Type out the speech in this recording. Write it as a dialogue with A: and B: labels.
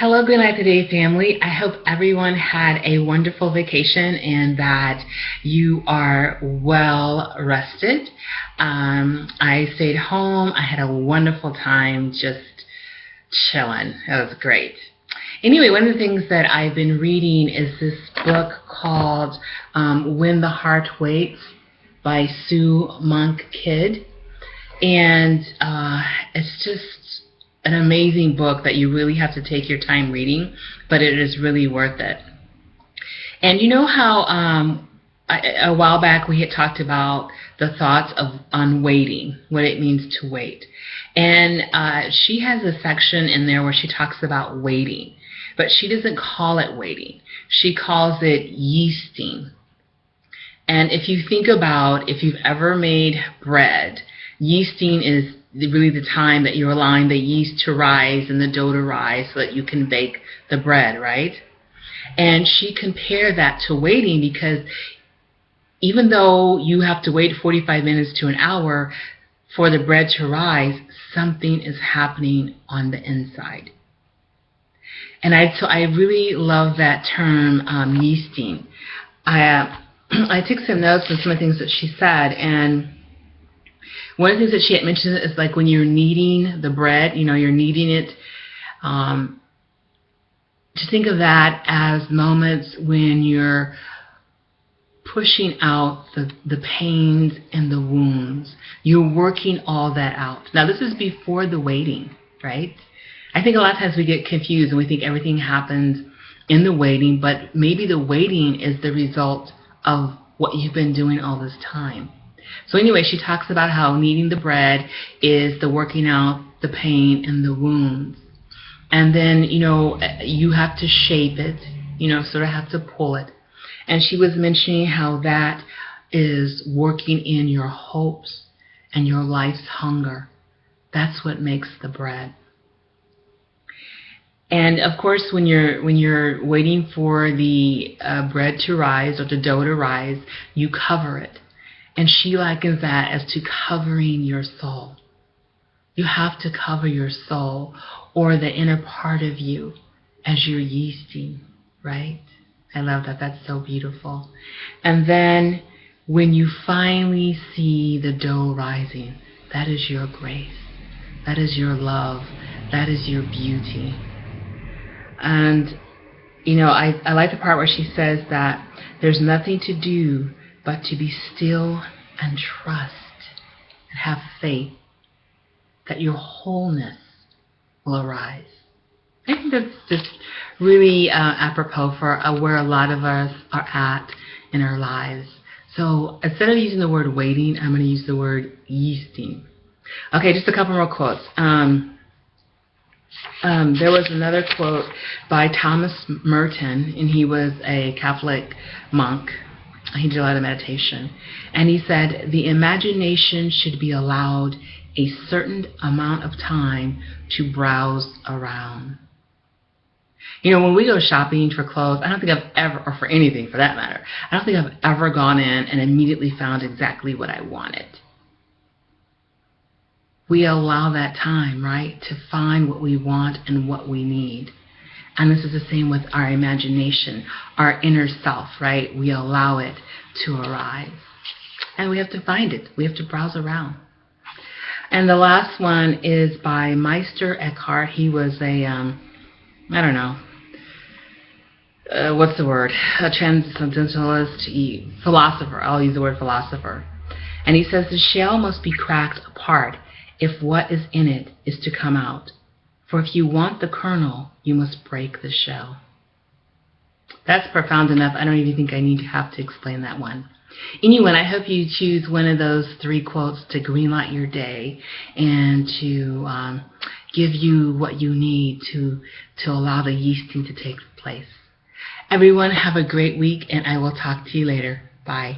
A: Hello, good night today, family. I hope everyone had a wonderful vacation and that you are well rested. I stayed home. I had a wonderful time just chilling. It was great. Anyway, one of the things that I've been reading is this book called When the Heart Waits by Sue Monk Kidd. And it's just an amazing book that you really have to take your time reading, but it is really worth it. And you know how a while back we had talked about the thoughts on waiting, what it means to wait. And she has a section in there where she talks about waiting, but she doesn't call it waiting. She calls it yeasting. And if you think about, if you've ever made bread, yeasting is really the time that you're allowing the yeast to rise and the dough to rise so that you can bake the bread, right? And she compared that to waiting, because even though you have to wait 45 minutes to an hour for the bread to rise, something is happening on the inside. And so I really love that term, yeasting. I took some notes on some of the things that she said, and one of the things that she had mentioned is like when you're kneading the bread, you're kneading it, to think of that as moments when you're pushing out the pains and the wounds. You're working all that out. Now, this is before the waiting, right? I think a lot of times we get confused and we think everything happens in the waiting, but maybe the waiting is the result of what you've been doing all this time. So anyway, she talks about how kneading the bread is the working out the pain and the wounds. And then, you have to shape it, sort of have to pull it. And she was mentioning how that is working in your hopes and your life's hunger. That's what makes the bread. And of course, when you're waiting for the bread to rise or the dough to rise, you cover it. And she likens that as to covering your soul. You have to cover your soul or the inner part of you as you're yeasting, right? I love that. That's so beautiful. And then when you finally see the dough rising, that is your grace. That is your love. That is your beauty. And, I like the part where she says that there's nothing to do but to be still and trust and have faith that your wholeness will arise. I think that's just really apropos for where a lot of us are at in our lives. So instead of using the word waiting, I'm going to use the word yeasting. Okay, just a couple more quotes. There was another quote by Thomas Merton, and he was a Catholic monk. He did a lot of meditation. And he said, the imagination should be allowed a certain amount of time to browse around. When we go shopping for clothes, I don't think I've ever, or for anything for that matter, I don't think I've ever gone in and immediately found exactly what I wanted. We allow that time, right, to find what we want and what we need. And this is the same with our imagination, our inner self, right? We allow it to arise. And we have to find it. We have to browse around. And the last one is by Meister Eckhart. He was a, what's the word? A transcendentalist, philosopher. I'll use the word philosopher. And he says the shell must be cracked apart if what is in it is to come out. For if you want the kernel, you must break the shell. That's profound enough. I don't even think I need to have to explain that one. Anyway, I hope you choose one of those 3 quotes to greenlight your day and to give you what you need to allow the yeasting to take place. Everyone, have a great week, and I will talk to you later. Bye.